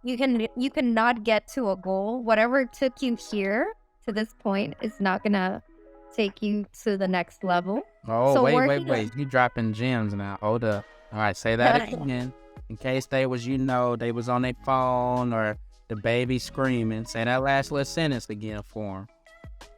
you cannot get to a goal. Whatever took you here to this point is not gonna take you to the next level. Oh, So wait. You dropping gems now. Hold up. All right, say that again. In case they was on their phone or the baby screaming. Say that last little sentence again for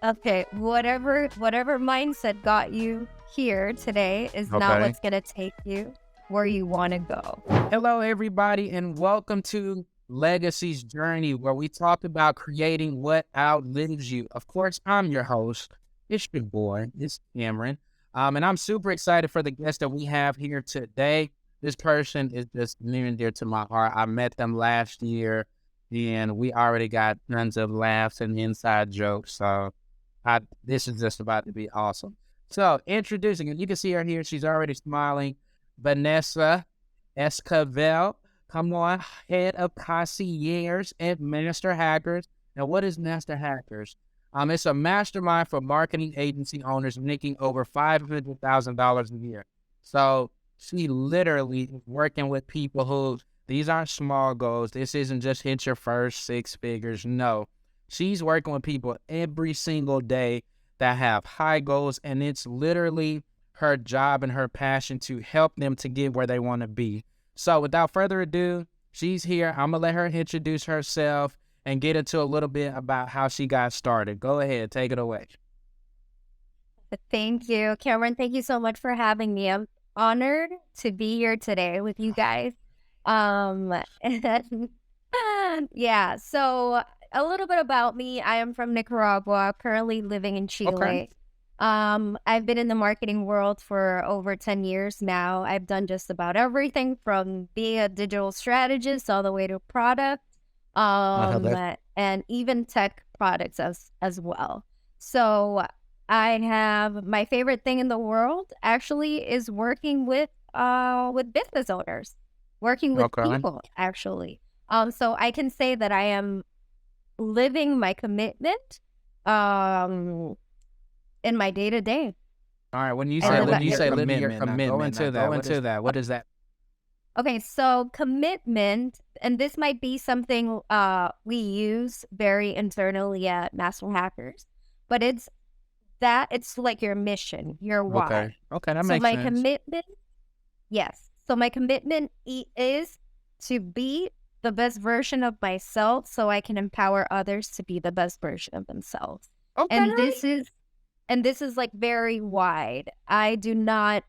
them. Okay, whatever mindset got you here today is not Okay. what's gonna take you where you want to go. Hello, everybody, and welcome to Legacy's Journey, where we talk about creating what outlives you. Of course, I'm your host. It's your boy. It's Cameron. And I'm super excited for the guest that we have here today. This person is just near and dear to my heart. I met them last year, and we already got tons of laughs and inside jokes. So this is just about to be awesome. So introducing, and you can see her here. She's already smiling. Vanessa Esquivel, come on, head of Concierge at Master Hackers. Now, what is Master Hackers? It's a mastermind for marketing agency owners making over $500,000 a year. So she literally is working with people who, these aren't small goals. This isn't just hit your first 6 figures. No, she's working with people every single day that have high goals, and it's literally her job and her passion to help them to get where they want to be. So without further ado, she's here. I'm going to let her introduce herself and get into a little bit about how she got started. Go ahead. Take it away. Thank you, Cameron. Thank you so much for having me. I'm honored to be here today with you guys. Yeah, so a little bit about me. I am from Nicaragua, currently living in Chile. Okay. I've been in the marketing world for over 10 years now. I've done just about everything from being a digital strategist all the way to product, and even tech products as well. So I have my favorite thing in the world actually is working with business owners, working with people actually. So I can say that I am living my commitment in my day-to-day. All right. When you say living your commitment, go into that. What is that? Okay, so commitment, and this might be something we use very internally at Master Hackers, but it's like your mission, your why. Okay, that So makes my sense. commitment, yes. So my commitment is to be the best version of myself so I can empower others to be the best version of themselves. Okay. And this is like very wide. I do not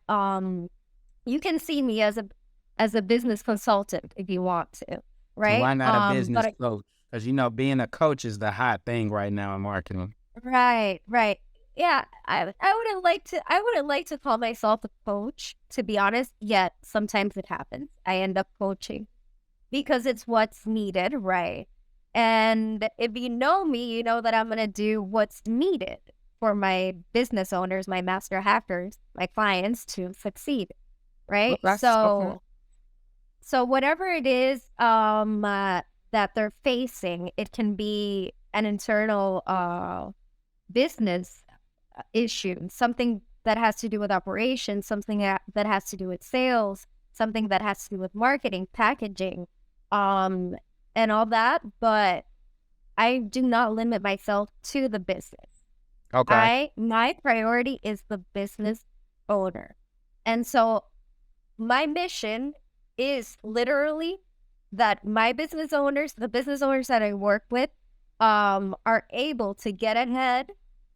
you can see me as a business consultant if you want to, right? Why not a business coach? Because being a coach is the hot thing right now in marketing. Right. Yeah, I wouldn't like to call myself a coach, to be honest, yet sometimes it happens. I end up coaching because it's what's needed, right? And if you know me, you know that I'm going to do what's needed for my business owners, my master hackers, my clients to succeed, right? So whatever it is that they're facing, it can be an internal business issue, something that has to do with operations, something that has to do with sales, something that has to do with marketing, packaging, and all that. But I do not limit myself to the business. Okay. My priority is the business owner. And so my mission is literally that my business owners, the business owners that I work with, are able to get ahead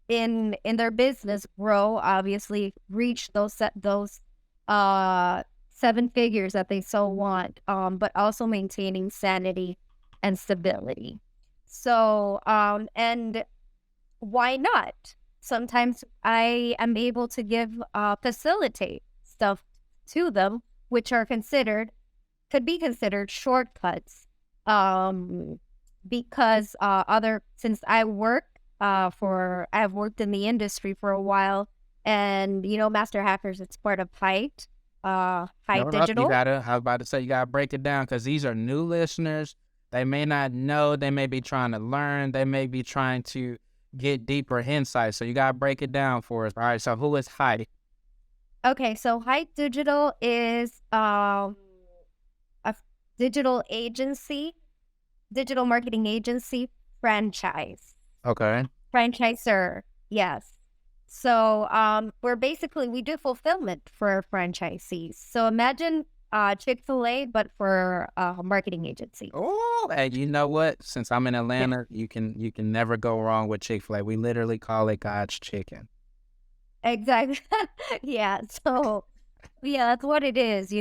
in their business, grow, obviously reach those 7 figures that they so want, but also maintaining sanity and stability. So, and why not? Sometimes I am able to facilitate stuff to them, which could be considered shortcuts. Because since I've worked in the industry for a while, and Master Hackers, it's part of Height Digital. I was about to say, you gotta break it down because these are new listeners. They may not know. They may be trying to learn. They may be trying to get deeper insight. So you gotta break it down for us. All right. So who is Height? Okay, so Height Digital is a digital agency digital marketing agency franchise. Okay. Franchisor, yes. So we do fulfillment for franchisees. So imagine Chick-fil-A, but for marketing agency. Oh, and you know what? Since I'm in Atlanta, you can never go wrong with Chick-fil-A. We literally call it God's chicken. Exactly. Yeah. So yeah, that's what it is,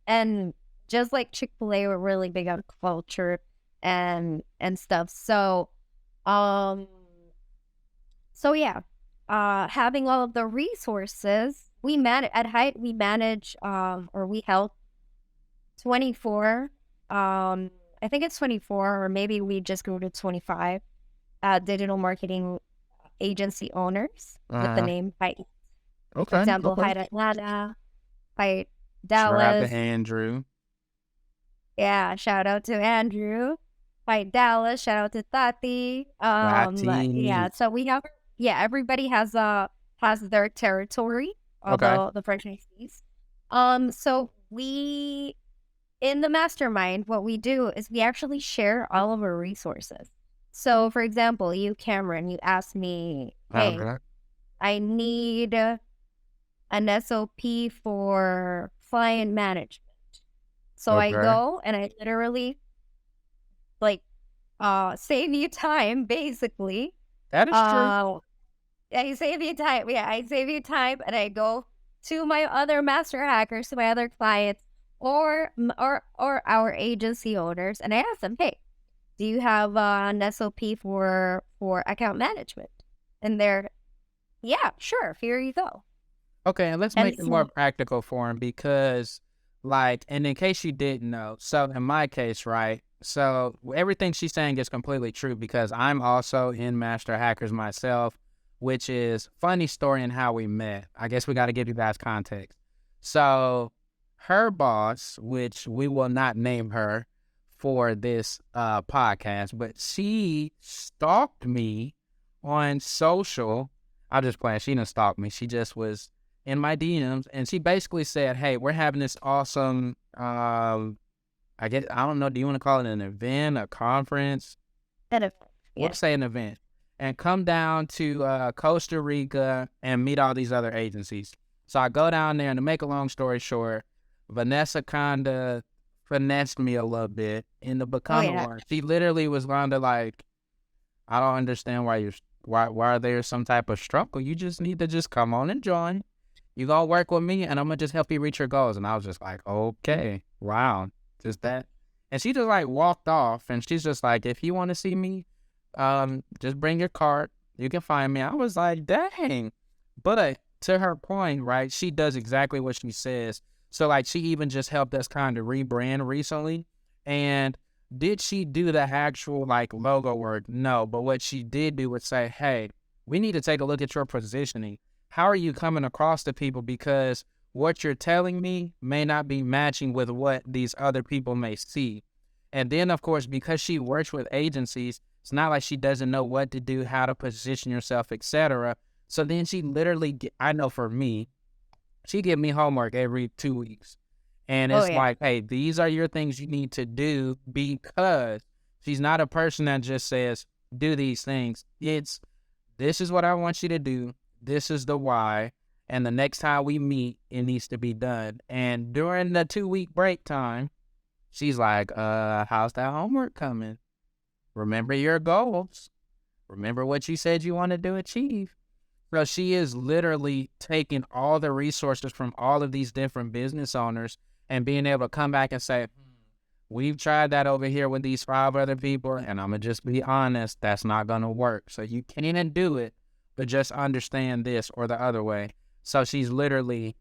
and just like Chick-fil-A, we're really big on culture and stuff. Um so yeah, having all of the resources, we manage at Height, we manage or we help 24, I think it's 24, or maybe we just go to 25 digital marketing agency owners with the Uh-huh. name Height. For Okay. example, Okay. Height Atlanta, Height Shout out to Dallas. Andrew. Yeah, shout out to Andrew. Height Dallas, shout out to Tati. Yeah, Latin. so we have, everybody has their territory, Okay. although the franchisees. So we in the mastermind, what we do is we actually share all of our resources. So, for example, you, Cameron, you asked me, hey, Okay. I need an SOP for client management. So I Okay. go and I literally like save you time, basically. That is true. I save you time. Yeah, I save you time, and I go to my other master hackers, to my other clients, or our agency owners, and I ask them, hey, do you have an SOP for account management? And they're, yeah, sure, here you go. Okay, and let's And make it more so, practical for him because, like, and in case you didn't know, so in my case, right? So everything she's saying is completely true because I'm also in Master Hackers myself, which is funny story in how we met. I guess we got to give you guys context. So her boss, which we will not name her for this podcast, but she stalked me on social. I'm just playing. She didn't stalk me. She just was in my DMs, and she basically said, "Hey, we're having this awesome, I guess I don't know. Do you want to call it an event, a conference? yeah. We'll say an event, and come down to Costa Rica and meet all these other agencies." So I go down there, and to make a long story short, Vanessa kinda finessed me a little bit into Oh, becoming yeah. one. She literally was kinda like, "I don't understand why there's some type of struggle. You just need to just come on and join. You gonna work with me, and I'm gonna just help you reach your goals." And I was just like, okay, wow, just that. And she just like walked off, and she's just like, if you want to see me, just bring your card. You can find me. I was like, dang. But to her point, right, she does exactly what she says. So like, she even just helped us kind of rebrand recently. And did she do the actual like logo work? No. But what she did do was say, hey, we need to take a look at your positioning. How are you coming across to people? Because what you're telling me may not be matching with what these other people may see. And then, of course, because she works with agencies, it's not like she doesn't know what to do, how to position yourself, etc. So then she literally, I know for me, she give me homework every 2 weeks. And Oh, it's yeah. like, hey, these are your things you need to do, because she's not a person that just says, do these things. It's, this is what I want you to do. This is the why. And the next time we meet, it needs to be done. And during the 2 week break time, she's like, how's that homework coming? Remember your goals. Remember what you said you wanted to achieve. So she is literally taking all the resources from all of these different business owners and being able to come back and say, we've tried that over here with these 5 other people, and I'm going to just be honest, that's not going to work. So you can't do it, but just understand this or the other way. So she's literally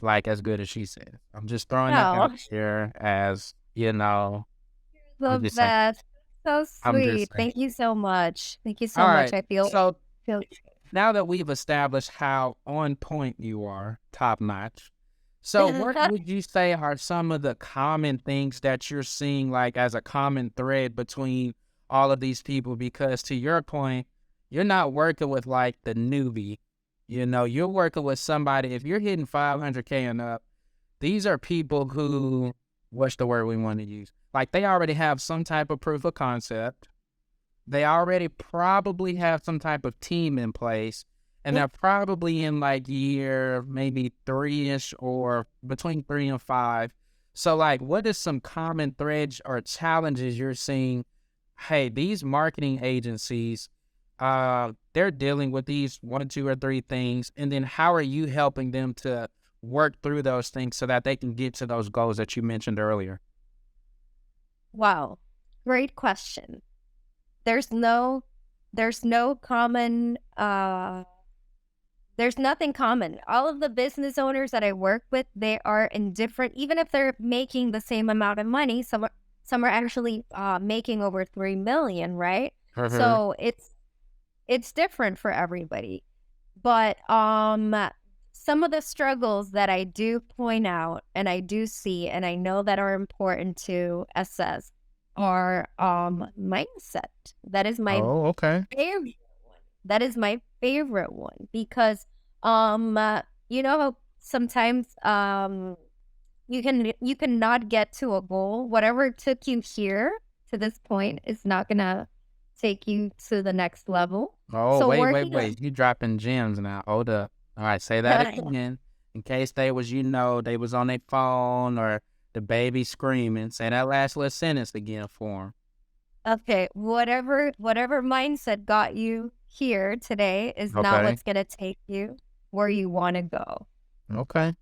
like as good as she said. I'm just throwing that out Oh, here as, I'm the just saying. best. So I'm just sweet. saying. Thank you so much. Thank you All so much. right. I feel Now that we've established how on point you are, top notch. So what would you say are some of the common things that you're seeing like as a common thread between all of these people? Because to your point, you're not working with like the newbie. You're working with somebody. If you're hitting 500K and up, these are people who, what's the word we want to use? like they already have some type of proof of concept. They already probably have some type of team in place, and Yep. they're probably in like year maybe 3-ish or between 3 and 5. So like, what is some common threads or challenges you're seeing? Hey, these marketing agencies, they're dealing with these 1, 2, or 3 things, and then how are you helping them to work through those things so that they can get to those goals that you mentioned earlier? Wow. Great question. There's no common there's nothing common. All of the business owners that I work with, they are in different, even if they're making the same amount of money, some are actually making over 3 million, right? Mhm. So it's different for everybody. But some of the struggles that I do point out and I do see and I know that are important to assess are mindset. That is my Oh, okay. favorite one. That is my favorite one because um uh, sometimes you can not get to a goal. Whatever took you here to this point is not gonna take you to the next level. Oh, So wait, wait, working wait. You dropping gems now. Hold up. All right, say that again. In case they was, they was on their phone or the baby screaming. Say that last little sentence again for them. Okay, whatever mindset got you here today is not Okay. what's gonna take you where you want to go. Okay.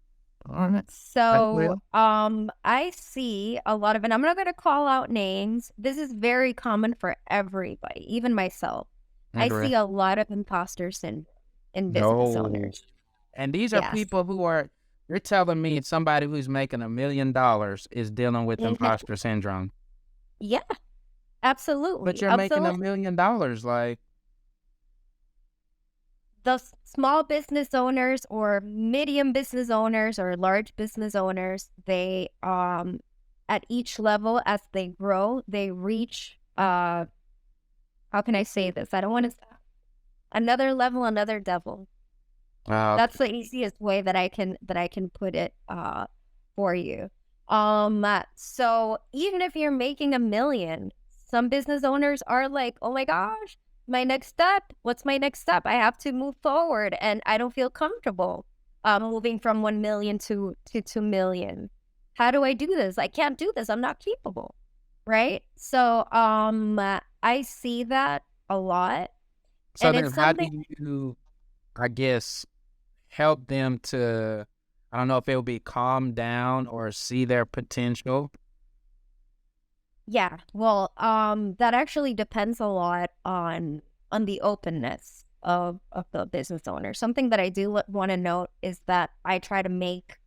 All right. I So, will. I see a lot of, and I'm not gonna call out names. This is very common for everybody, even myself. I Agree. see a lot of imposter syndrome in business No. owners. And these are Yes. people who are, you're telling me somebody who's making $1 million is dealing with Mhm. imposter syndrome. Yeah, But absolutely. you're making Absolutely. $1 million. Like, Those small business owners or medium business owners or large business owners, they at each level as they grow, they reach how can I say this? I don't want to another level, another devil. That's okay. the easiest way that I can put it for you. So even if you're making 1 million, some business owners are like, "Oh my gosh, my next step. What's my next step? I have to move forward and I don't feel comfortable moving from 1 million to 2 million. How do I do this? I can't do this. I'm not capable." Right? So I see that a lot So and it's then how do something. you, I guess, help them to, I don't know if it will be calm down or see their potential. Yeah, well, that actually depends a lot on the openness of the business owner. Something that I do want to note is that I try to make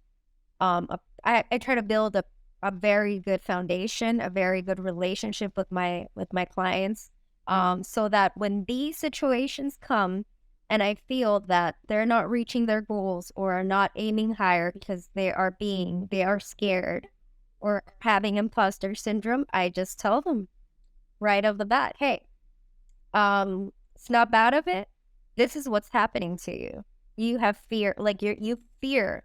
I try to build a very good foundation, a very good relationship with my clients, so that when these situations come and I feel that they're not reaching their goals or are not aiming higher because they are scared or having imposter syndrome, I just tell them right off the bat, hey, snap out of it. This is what's happening to you. You have fear, like you fear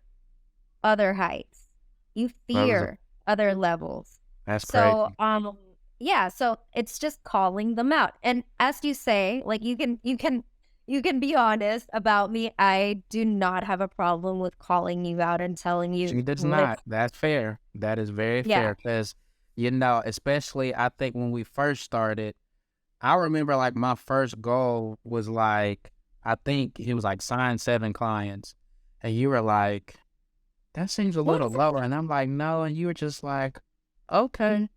other heights. You That was a, fear other levels. that's So, crazy. yeah, so it's just calling them out. And as you say, like you can be honest about me. I do not have a problem with calling you out and telling you, She does live. not. That's fair. That is very Yeah. fair because, especially I think when we first started, I remember like my first goal was like, I think it was like sign 7 clients. And you were like, that seems a What? little lower. And I'm like, no. And you were just like, okay.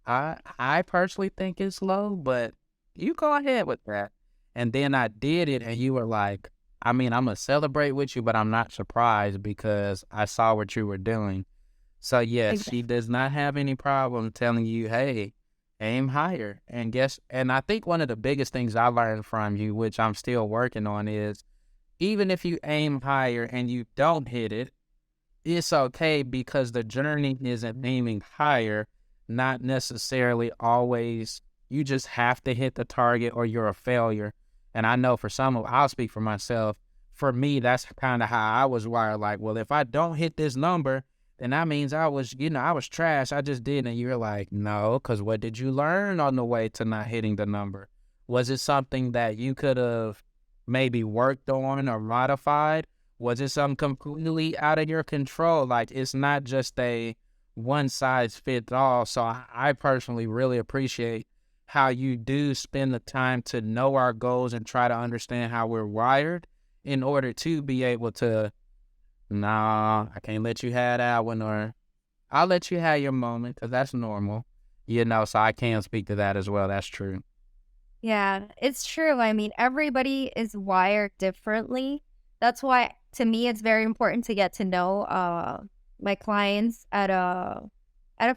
I personally think it's low, but you go ahead with that. And then I did it, and you were like, I mean, I'm gonna celebrate with you, but I'm not surprised because I saw what you were doing. So yes, she Exactly. does not have any problem telling you, hey, aim higher. And I think one of the biggest things I learned from you, which I'm still working on, is even if you aim higher and you don't hit it, it's okay because the journey isn't aiming higher, not necessarily always. You just have to hit the target or you're a failure. And I know for I'll speak for myself. For me, that's kind of how I was wired. Like, well, if I don't hit this number, then that means I was, I was trash. I just did. And you're like, no, because what did you learn on the way to not hitting the number? Was it something that you could have maybe worked on or modified? Was it something completely out of your control? Like, it's not just a one size fits all. So I personally really appreciate how you do spend the time to know our goals and try to understand how we're wired in order to be able to, nah, I can't let you have that one, or I'll let you have your moment because that's normal, so I can speak to that as well. That's true. Yeah, it's true. I mean, everybody is wired differently. That's why, to me, it's very important to get to know my clients at a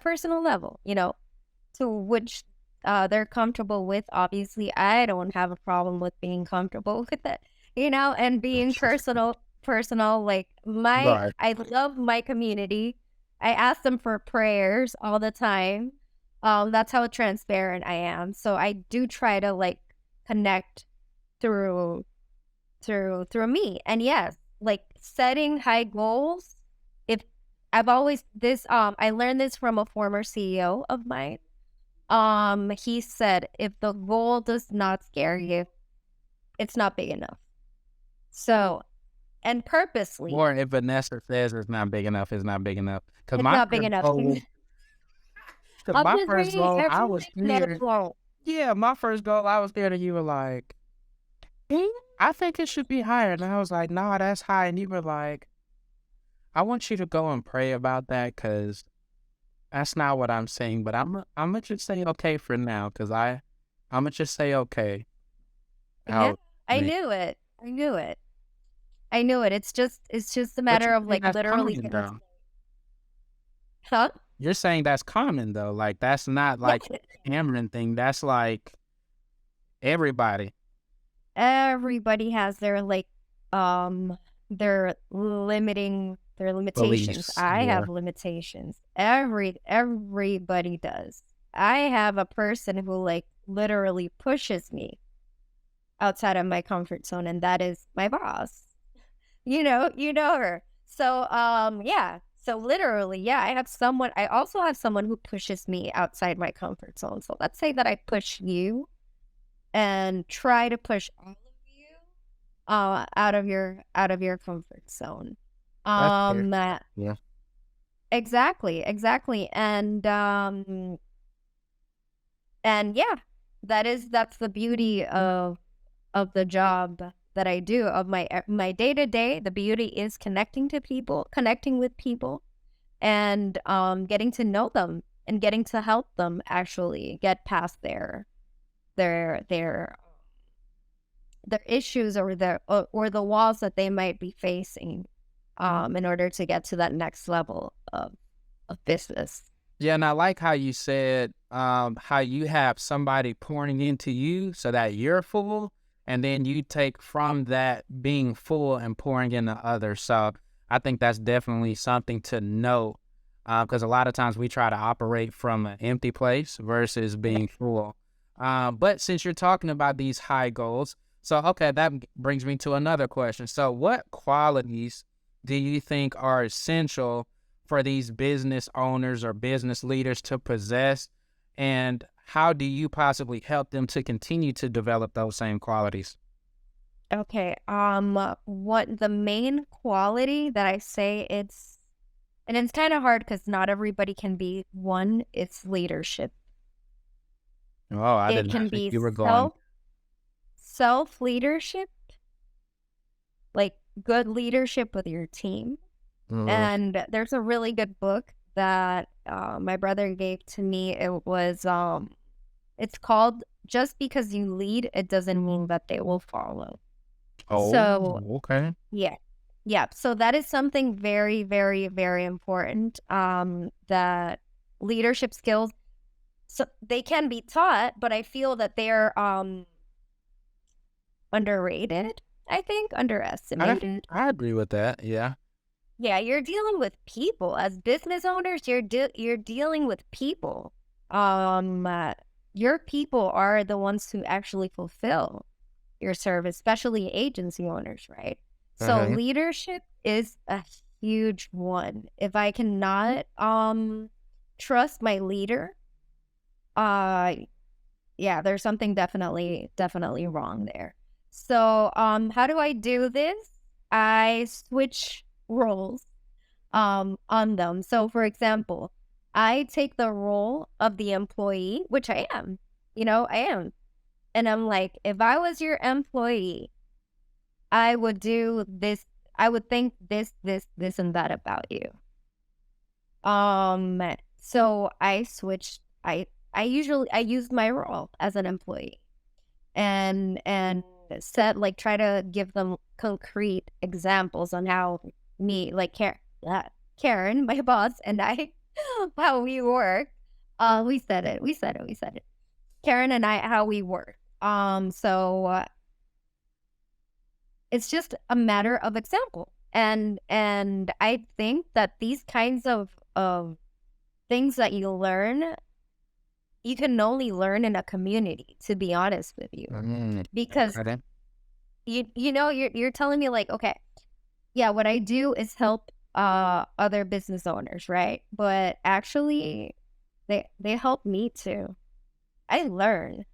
personal level, to which they're comfortable with. Obviously, I don't have a problem with being comfortable with it, and being personal. Like Right. I love my community. I ask them for prayers all the time. That's how transparent I am. So I do try to like connect through through me. And yes, like setting high goals. If I've always this I learned this from a former CEO of mine. He said if the goal does not scare you, it's not big enough. So, and purposely, Or if Vanessa says it's not big enough, it's not big enough. Because it's my not big first enough. goal, because I'm my just first bringing goal, I was everything to the scared. flow. Yeah, my first goal, I was scared, and you were like, I think it should be higher. And I was like, no, that's high. And you were like, I want you to go and pray about that because that's not what I'm saying. But I'm gonna just say okay for now because I'm gonna just say okay. Yeah, How I me? knew it. I knew it. I knew it. It's just a But matter you're of saying like that's literally common getting to though. huh? You're saying that's common though. Like that's not Yeah. like Cameron thing. That's like everybody Everybody has their like their limitations. beliefs. I Yeah. have limitations. Everybody does. I have a person who like literally pushes me outside of my comfort zone, and that is my boss. You know her. So yeah. So literally, yeah, I also have someone who pushes me outside my comfort zone. So let's say that I push you and try to push all of you out of your comfort zone. That's fair. Um Yeah. exactly. And yeah, that's the beauty of the job that I do, of my day to day. The beauty is connecting with people, and getting to know them and getting to help them actually get past their their issues, or the walls that they might be facing, in order to get to that next level of business. Yeah, and I like how you said how you have somebody pouring into you so that you're full, and then you take from that being full and pouring into others. So I think that's definitely something to note because a lot of times we try to operate from an empty place versus being full. But since you're talking about these high goals, so okay, that brings me to another question. So what qualities do you think are essential for these business owners or business leaders to possess? And how do you possibly help them to continue to develop those same qualities? Okay. What the main quality that I say and it's kind of hard because not everybody can be one. It's leadership. Oh, I It did not can think be you were going. self leadership, like good leadership with your team. Mm, And there's a really good book that my brother gave to me. It's called "Just Because You Lead, It Doesn't Mean That They Will Follow." oh, So okay. yeah, yeah. So that is something very, very, very important. That leadership skills, so they can be taught, but I feel that they're underrated. I think I underestimated. I agree with that. Yeah. Yeah, you're dealing with people as business owners. You're dealing with people. Your people are the ones who actually fulfill your service, especially agency owners, right? So Uh-huh. leadership is a huge one. If I cannot trust my leader, uh yeah, there's something definitely wrong there. So how do I do this? I switch roles on them. So for example, I take the role of the employee, which I am. I am. And I'm like, if I was your employee, I would do this, I would think this and that about you. So I switched. I usually I use my role as an employee and set like try to give them concrete examples on how me like Karen, my boss, and I how we work. We said it. We said it. We said it. Karen and I how we work. So it's just a matter of example, and I think that these kinds of things that you can only learn in a community, to be honest with you. Because Okay. you're telling me like, okay, yeah, what I do is help other business owners, right? But actually they help me too. I learn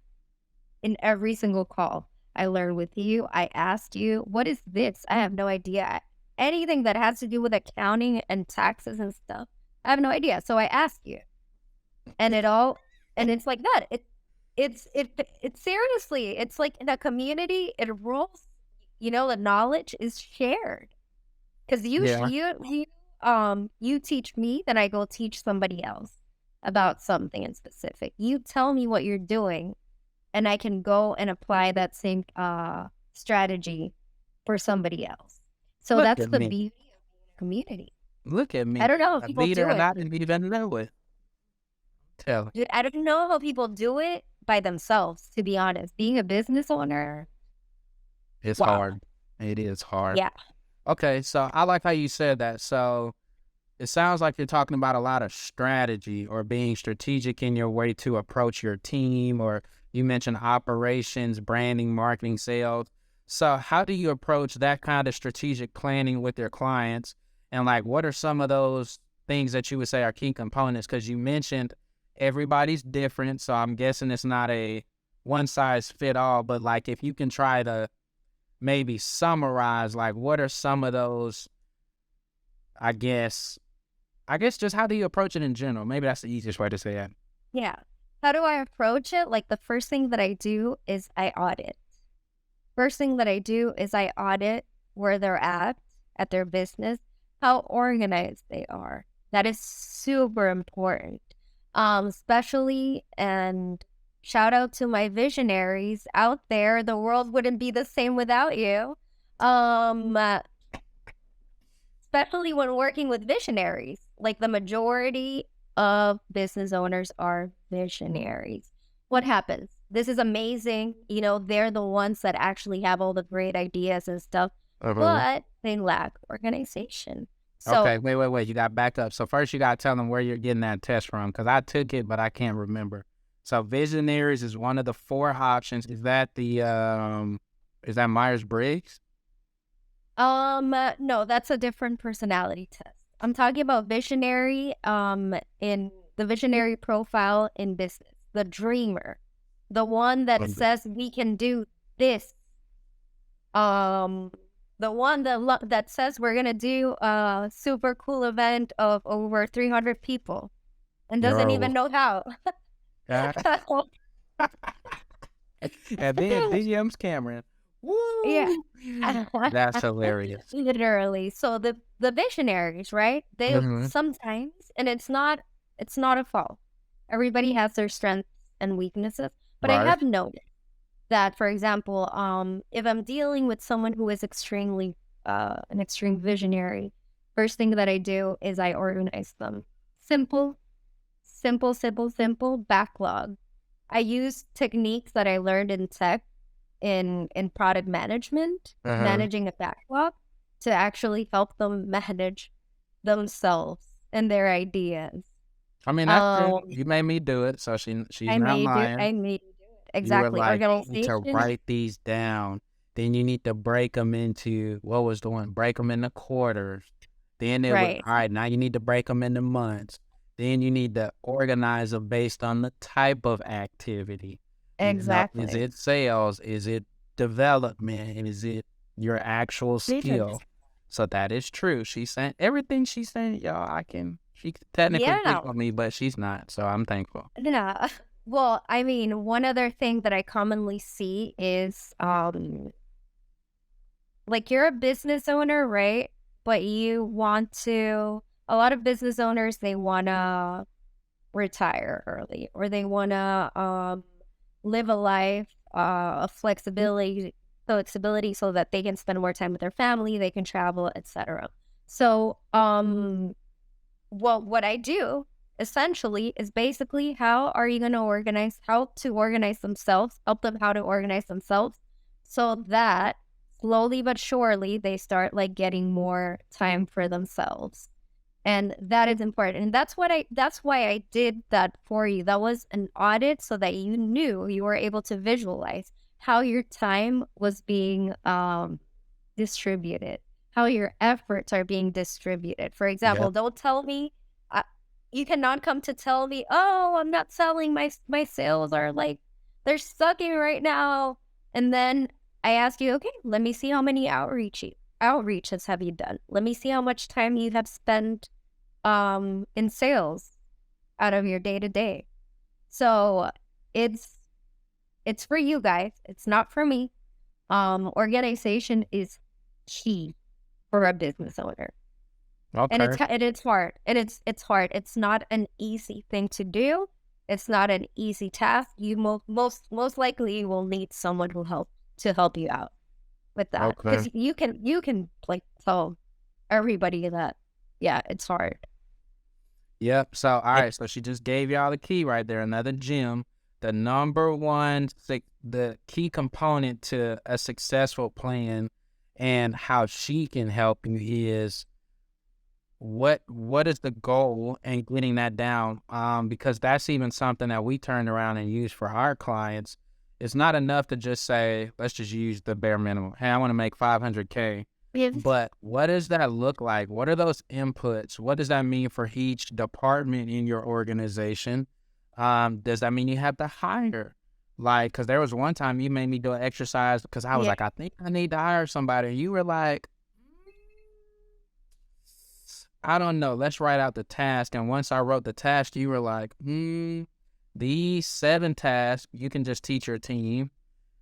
in every single call. I learn with you. I asked you, what is this? I have no idea. Anything that has to do with accounting and taxes and stuff, I have no idea. So I ask you. And it's like that. It's seriously, it's like in a community, it rolls, the knowledge is shared. Because Yeah. you teach me, then I go teach somebody else about something in specific. You tell me what you're doing, and I can go and apply that same strategy for somebody else. So Look that's at the me. beauty of the community. Look at I me. don't know how A people leader do and it. I didn't even know it. Tell it. Dude, I don't know how people do it by themselves, to be honest. Being a business owner, It's wow. hard. It is hard. Yeah. Okay, so I like how you said that. So it sounds like you're talking about a lot of strategy or being strategic in your way to approach your team, or you mentioned operations, branding, marketing, sales. So how do you approach that kind of strategic planning with your clients? And like, what are some of those things that you would say are key components? Because you mentioned everybody's different. So I'm guessing it's not a one size fit all, but like if you can try to maybe summarize, like what are some of those, I guess, just how do you approach it in general? Maybe that's the easiest way to say it. Yeah. How do I approach it? Like the first thing that I do is I audit. First thing that I do is I audit where they're at their business, how organized they are. That is super important. Especially, and shout out to my visionaries out there. The world wouldn't be the same without you. Especially when working with visionaries. Like the majority of business owners are visionaries. What happens? This is amazing. They're the ones that actually have all the great ideas and stuff, but they lack organization. So, Okay, wait. You got to back up. So first you got to tell them where you're getting that test from, because I took it, but I can't remember. So visionaries is one of the 4 options. Is that is that Myers-Briggs? no, that's a different personality test. I'm talking about visionary, in the visionary profile in business, the dreamer, the one that says we can do this. The one that says we're gonna do a super cool event of over 300 people and doesn't even know how. Yeah. And then DMs Cameron. Woo! Yeah. That's hilarious. Literally. So the visionaries, right? They sometimes, and it's not a fault. Everybody has their strengths and weaknesses, but I Right. have noticed that, for example, if I'm dealing with someone who is an extreme visionary, first thing that I do is I organize them. Simple backlog. I use techniques that I learned in tech in product management, managing a backlog, to actually help them manage themselves and their ideas. I mean, that's true. You made me do it, so she's not lying. I made you do it. You were Exactly. like, you need to Organization. write these down. Then you need to break them into, what was the one? Break them into quarters. Then it was, Right. all right, now you need to break them into months. Then you need to organize them based on the type of activity. Is Exactly. it sales? Is it development? Is it your actual Visions. skill? So that is true. She's saying everything she's saying, y'all, she could technically agree Yeah. with me, but she's not. So I'm thankful. Yeah. Well, I mean, one other thing that I commonly see is like you're a business owner, right? But you want to, a lot of business owners, they want to retire early or they want to live a life of flexibility so that they can spend more time with their family, they can travel, etc. So, well, what I do essentially is basically how to organize themselves, help them how to organize themselves so that slowly but surely they start like getting more time for themselves. And that is important. And that's why I did that for you. That was an audit so that you knew you were able to visualize how your time was being distributed, how your efforts are being distributed. For example, Yep. don't tell me, uh, you cannot come to tell me, oh, I'm not selling, my sales are like, they're sucking right now. And then I ask you, okay, let me see how many outreaches have you done. Let me see how much time you have spent in sales out of your day to day. So it's for you guys. It's not for me. Organization is key for a business owner. And Okay. it's hard. And it's hard. It's not an easy thing to do. It's not an easy task. You most likely you will need someone who help you out with that. Okay. Because you can like tell everybody that yeah, it's hard. Yep. So, all right. So she just gave y'all the key right there. Another gem. The number one, the key component to a successful plan and how she can help you is what is the goal and getting that down. Because that's even something that we turned around and used for our clients. It's not enough to just say, let's just use the bare minimum. Hey, I want to make 500K. Yes. But what does that look like? What are those inputs? What does that mean for each department in your organization? Does that mean you have to hire? Like, because there was one time you made me do an exercise because I was Yeah. like, I think I need to hire somebody. And you were like, I don't know. Let's write out the task. And once I wrote the task, you were like, these 7 tasks, you can just teach your team.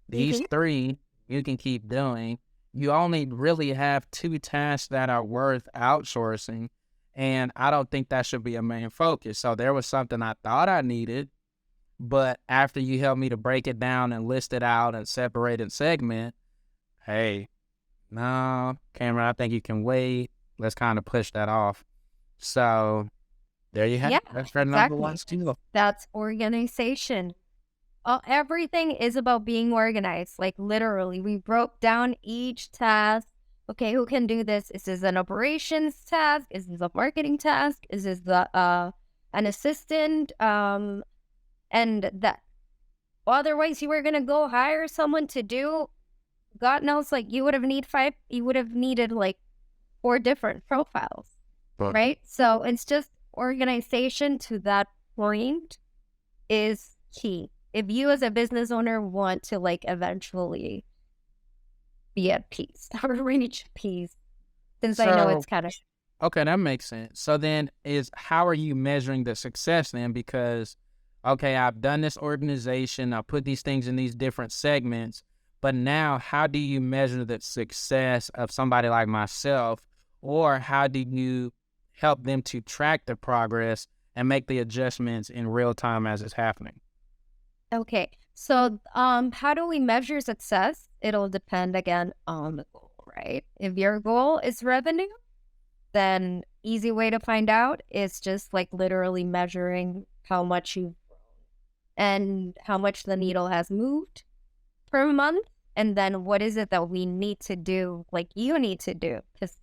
These Mhm. 3, you can keep doing. You only really have 2 tasks that are worth outsourcing. And I don't think that should be a main focus. So there was something I thought I needed. But after you helped me to break it down and list it out and separate and segment, hey, no, Cameron, I think you can wait. Let's kind of push that off. So there you have Yeah, it. That's her number one exactly. skill. That's organization. Everything is about being organized. Like literally, we broke down each task. Okay, who can do this? Is this an operations task? Is this a marketing task? Is this the an assistant? And that otherwise you were gonna go hire someone to do. God knows, like you would have needed like 4 different profiles, But right? So it's just organization to that point is key. If you as a business owner want to like eventually be at peace or reach peace, since I know so it's kind of okay, that makes sense. So then how are you measuring the success then? Because, okay, I've done this organization, I put these things in these different segments, but now how do you measure the success of somebody like myself? Or how do you help them to track the progress and make the adjustments in real time as it's happening? okay. So how do we measure success? It'll depend again on the goal, right? If your goal is revenue, then easy way to find out is just like literally measuring how much you and how much the needle has moved per month. And then what is it that we need to do, like you need to do? Because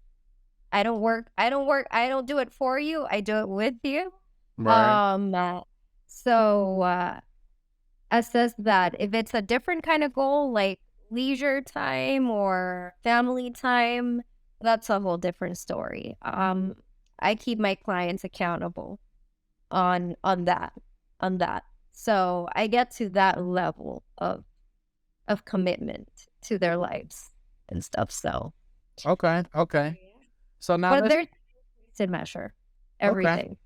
I don't do it for you. I do it with you. Right. So assess that. If it's a different kind of goal, like leisure time or family time, that's a whole different story. I keep my clients accountable on that. So I get to that level of commitment to their lives and stuff. So, Okay, okay. So now but let's there's to measure okay. everything.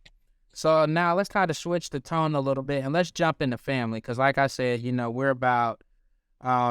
So now let's kind of switch the tone a little bit and let's jump into family because, like I said, we're about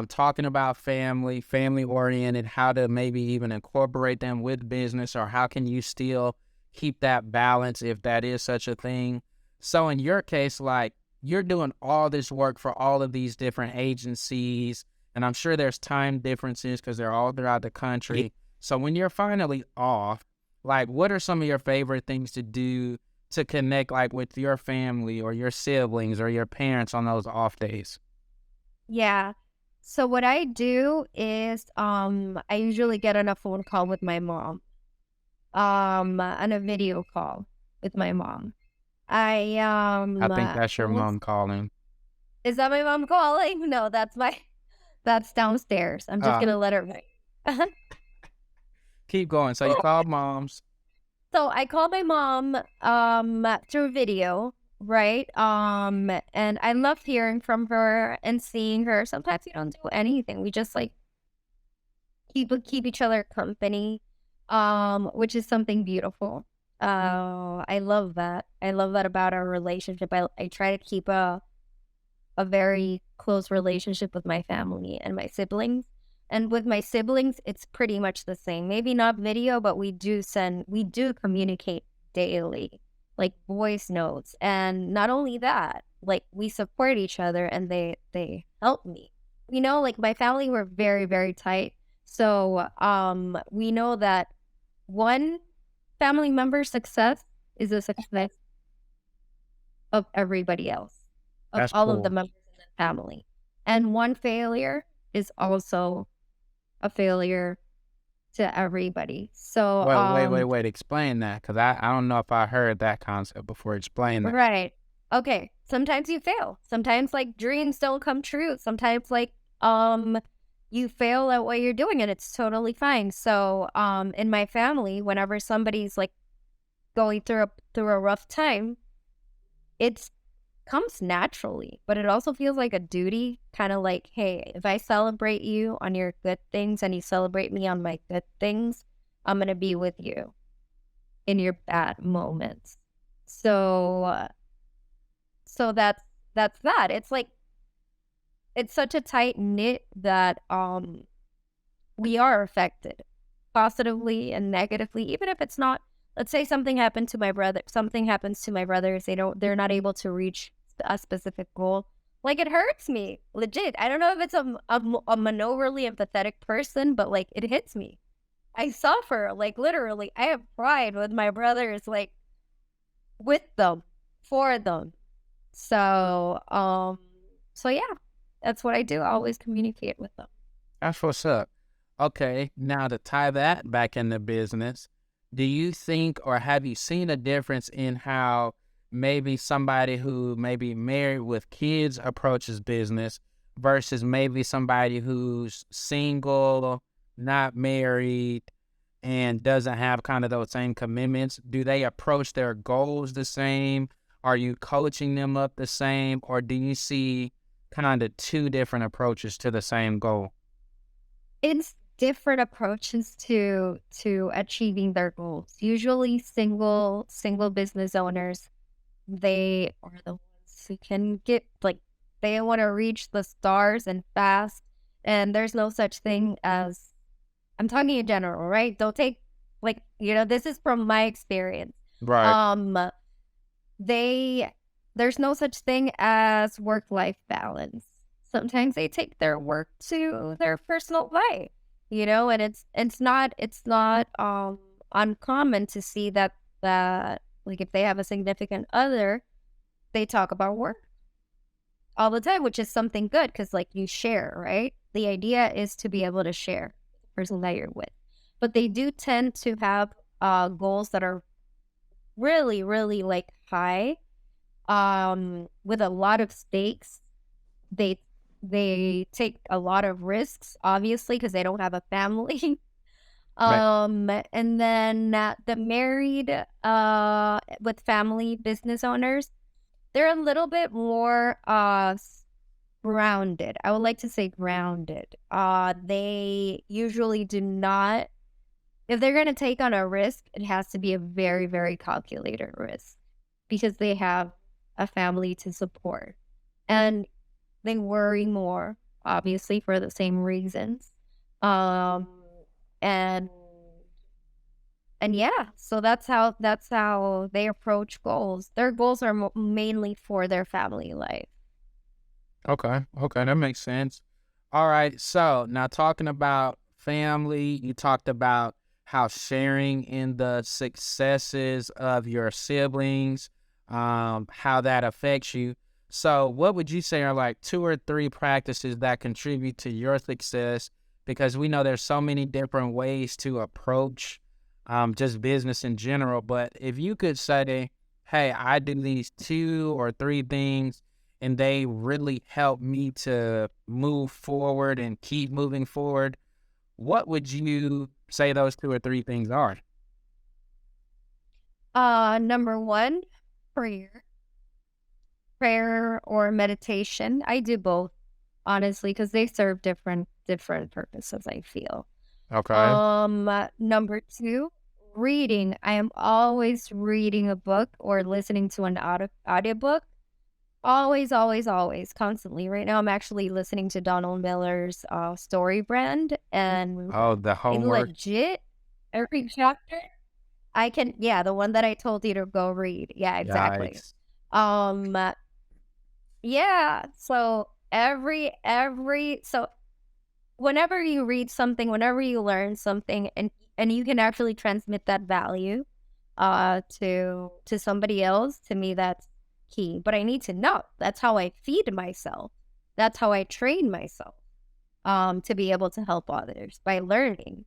talking about family oriented, how to maybe even incorporate them with business, or how can you still keep that balance if that is such a thing. So in your case, like you're doing all this work for all of these different agencies, and I'm sure there's time differences because they're all throughout the country. So when you're finally off, like what are some of your favorite things to do to connect like with your family or your siblings or your parents on those off days? Yeah. So what I do is I usually get on a phone call with my mom. On a video call with my mom. I I think that's your once mom calling. is that my mom calling? No, that's downstairs. I'm just Uh, gonna let her ring. Keep going. So you called moms. So I called my mom through video, right? And I love hearing from her and seeing her. Sometimes we don't do anything. We just like keep each other company, which is something beautiful. I love that. I love that about our relationship. I try to keep a very close relationship with my family and my siblings. And with my siblings, it's pretty much the same. Maybe not video, but we do communicate daily, like voice notes. And not only that, like we support each other and they help me. Like my family, we're very, very tight. So we know that one family member's success is a success of everybody else, of That's all of the cool. members in the family. And one failure is also a failure to everybody. So, Wait. Explain that because I don't know if I heard that concept before. Explain that. right. Okay. Sometimes you fail. Sometimes like dreams don't come true. Sometimes like you fail at what you're doing and it's totally fine. So in my family, whenever somebody's like going through a rough time, it comes naturally, but it also feels like a duty, kind of like, hey, if I celebrate you on your good things and you celebrate me on my good things, I'm going to be with you in your bad moments. So so that's that. It's like it's such a tight knit that we are affected positively and negatively, even if it's not. Let's say something happened to my brother, something happens to my brothers, they're not able to reach a specific goal. Like it hurts me, legit. I don't know if it's a overly empathetic person, but like it hits me. I suffer, like literally. I have pride with my brothers, like with them, for them. So, so yeah, that's what I do. I always communicate with them. That's what's up. Okay, now to tie that back into business, do you think or have you seen a difference in how maybe somebody who may be married with kids approaches business versus maybe somebody who's single, not married, and doesn't have kind of those same commitments? Do they approach their goals the same? Are you coaching them up the same? Or do you see kind of two different approaches to the same goal? It's different approaches to achieving their goals. Usually single business owners, they are the ones who can get like they want to reach the stars and fast. And there's no such thing as I'm talking in general, right? Don't take like, this is from my experience. Right. Um they there's no such thing as work-life balance. Sometimes they take their work to their personal life, and it's not uncommon to see that like if they have a significant other, they talk about work all the time, which is something good because like you share, right? The idea is to be able to share with the person that you're with. But they do tend to have goals that are really, really like high, with a lot of stakes. They they take a lot of risks, obviously, because they don't have a family. Right. And then the married with family business owners, they're a little bit more grounded. I would like to say grounded. They usually do not, if they're going to take on a risk, it has to be a very, very calculated risk because they have a family to support. And they worry more, obviously, for the same reasons. Um, and yeah, so that's how they approach goals. Their goals are mainly for their family life. Okay. Okay. That makes sense. All right. So now talking about family, you talked about how sharing in the successes of your siblings, how that affects you. So what would you say are like 2 or 3 practices that contribute to your success? Because we know there's so many different ways to approach just business in general. But if you could say, hey, I do these 2 or 3 things and they really help me to move forward and keep moving forward, what would you say those 2 or 3 things are? Number one, prayer. Prayer or meditation. I do both, honestly, because they serve different purposes, I feel. Okay. Number two, reading. I am always reading a book or listening to an audiobook. Always, always, always, constantly. Right now, I'm actually listening to Donald Miller's Story Brand, and Oh, the I homework. legit every chapter I can. Yeah, the one that I told you to go read. Yeah, exactly. Yikes. Um, yeah. So so whenever you read something, whenever you learn something, and you can actually transmit that value to somebody else, to me that's key. But I need to know. That's how I feed myself. That's how I train myself to be able to help others by learning.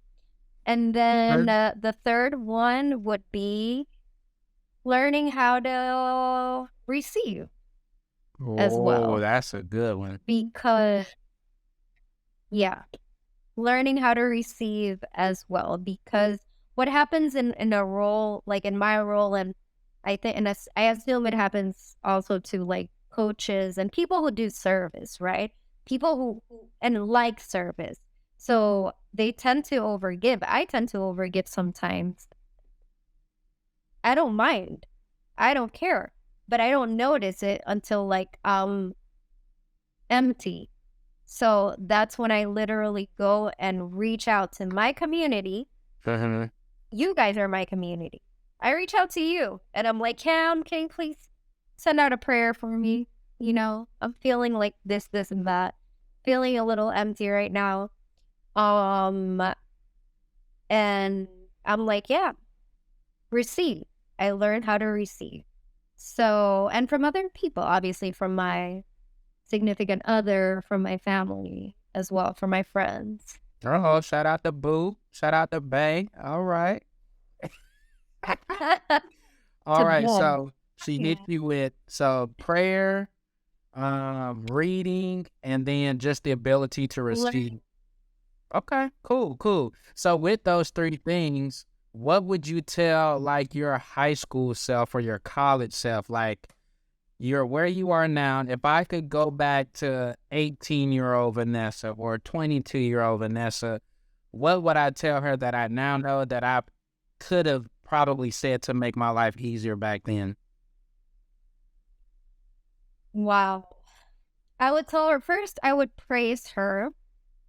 And then Sure. the third one would be learning how to receive as Oh, well. that's a good one. Because yeah, learning how to receive as well, because what happens in a role, like in my role, and I think, and I assume it happens also to like coaches and people who do service, right? People and like service. So they tend to overgive. I tend to overgive sometimes. I don't mind. I don't care. But I don't notice it until like empty. So that's when I literally go and reach out to my community. Mhm. You guys are my community. I reach out to you and I'm like, Cam, can you please send out a prayer for me? You know, I'm feeling like this, and that. Feeling a little empty right now. Um, and I'm like, yeah, receive. I learned how to receive. So, and from other people, obviously from my significant other, from my family as well, from my friends. Oh, shout out to Boo. Shout out to Bay. All right. All To right. them. So she hit Yeah. you with prayer, reading, and then just the ability to receive. Learning. Okay, cool, cool. So with those 3 things, what would you tell like your high school self or your college self? Like you're where you are now. If I could go back to 18-year-old Vanessa or 22-year-old Vanessa, what would I tell her that I now know that I could have probably said to make my life easier back then? Wow. I would tell her first, I would praise her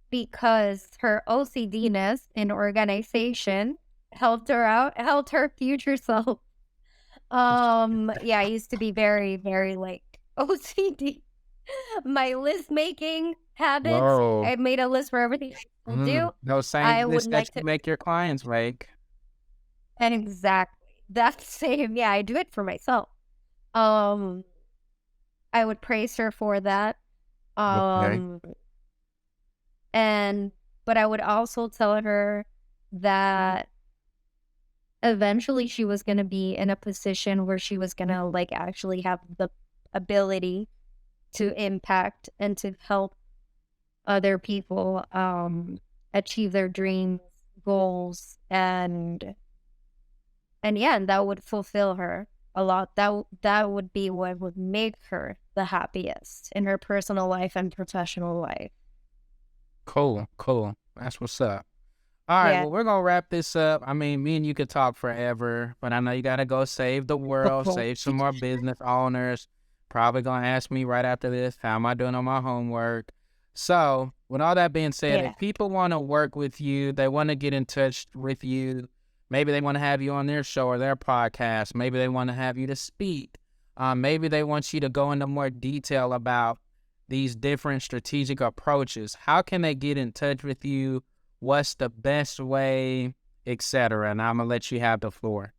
because her OCDness in organization helped her out, helped her future self. Yeah, I used to be very, very like OCD. My list making habits, Whoa. I made a list for everything I will do. Those same I would lists that like you to, make your clients make. and exactly that same, yeah, I do it for myself. Um, I would praise her for that. Okay. Um, and but I would also tell her that eventually she was going to be in a position where she was going to like actually have the ability to impact and to help other people achieve their dreams goals, and yeah, and that would fulfill her a lot. That would be what would make her the happiest in her personal life and professional life. Cool. That's what's up. All right, Yeah. well, we're gonna wrap this up. I mean, me and you could talk forever, but I know you gotta go save the world, Cool. save some more business owners. Probably gonna ask me right after this, how am I doing on my homework? So, with all that being said, Yeah. if people want to work with you, they want to get in touch with you. Maybe they want to have you on their show or their podcast. Maybe they want to have you to speak. Maybe they want you to go into more detail about these different strategic approaches. How can they get in touch with you? What's the best way, etc.? And I'm gonna let you have the floor.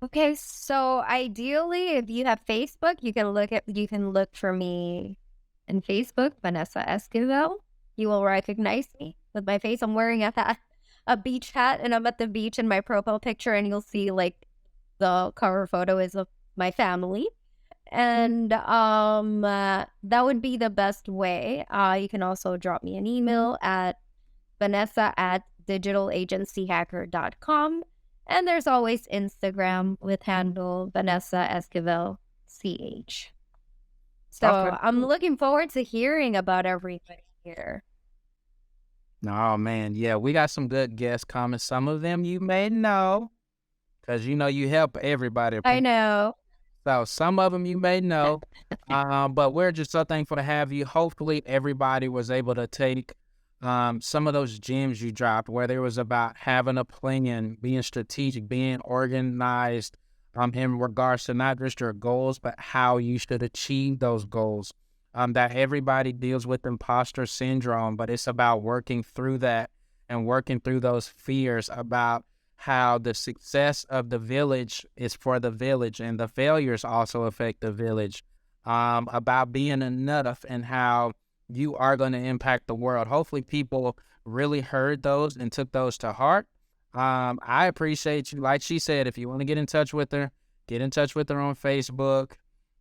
Okay, so ideally, if you have Facebook, you can look for me in Facebook, Vanessa Esquivel. You will recognize me with my face. I'm wearing a beach hat, and I'm at the beach in my profile picture, and you'll see like the cover photo is of my family. And that would be the best way. You can also drop me an email at vanessa@digitalagencyhacker.com. And there's always Instagram with handle Vanessa Esquivel CH. So Okay. I'm looking forward to hearing about everything here. Oh man, yeah, we got some good guests coming. Some of them you may know, because you know you help everybody. I know. So some of them you may know, but we're just so thankful to have you. Hopefully everybody was able to take some of those gems you dropped, where there was about having a plan, being strategic, being organized, in regards to not just your goals, but how you should achieve those goals. That everybody deals with imposter syndrome, but it's about working through that and working through those fears about how the success of the village is for the village and the failures also affect the village, about being enough and how you are going to impact the world. Hopefully people really heard those and took those to heart. I appreciate you. Like she said, if you want to get in touch with her, get in touch with her on Facebook.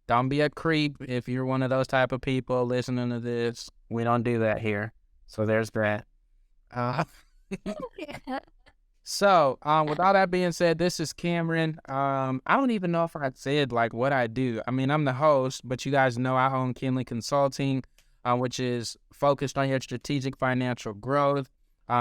Don't be a creep if you're one of those type of people listening to this. We don't do that here. So there's that. Yeah. So, with all that being said, this is Cameron. I don't even know if I said like what I do. I mean, I'm the host, but you guys know I own Kinley Consulting, which is focused on your strategic financial growth.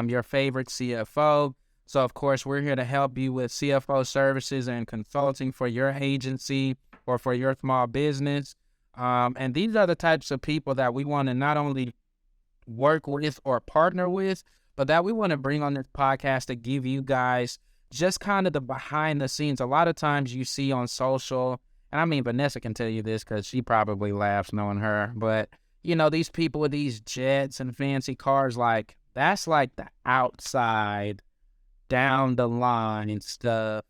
Your favorite CFO. So, of course, we're here to help you with CFO services and consulting for your agency or for your small business. And these are the types of people that we want to not only work with or partner with, but that we want to bring on this podcast to give you guys just kind of the behind the scenes. A lot of times you see on social, and I mean, Vanessa can tell you this because she probably laughs knowing her, but you know, these people with these jets and fancy cars, like that's like the outside, down the line stuff.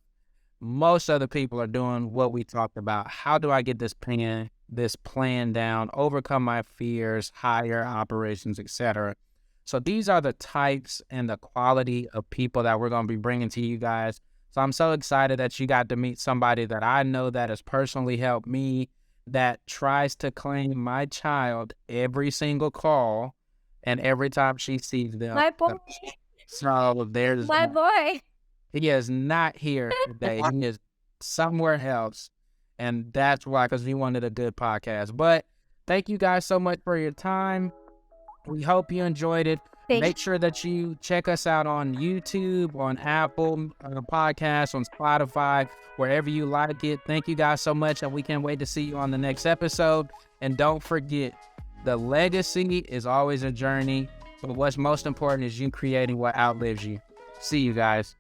Most other people are doing what we talked about. How do I get this plan down, overcome my fears, hire operations, etc. So these are the types and the quality of people that we're going to be bringing to you guys. So I'm so excited that you got to meet somebody that I know that has personally helped me, that tries to claim my child every single call and every time she sees them. My boy. So there's My boy. he is not here today. He is somewhere else. And that's why, because we wanted a good podcast. But thank you guys so much for your time. We hope you enjoyed it. Make sure that you check us out on YouTube, on Apple Podcasts, on Spotify, wherever you like it. Thank you guys so much, and we can't wait to see you on the next episode. And don't forget, the legacy is always a journey, but what's most important is you creating what outlives you. See you guys.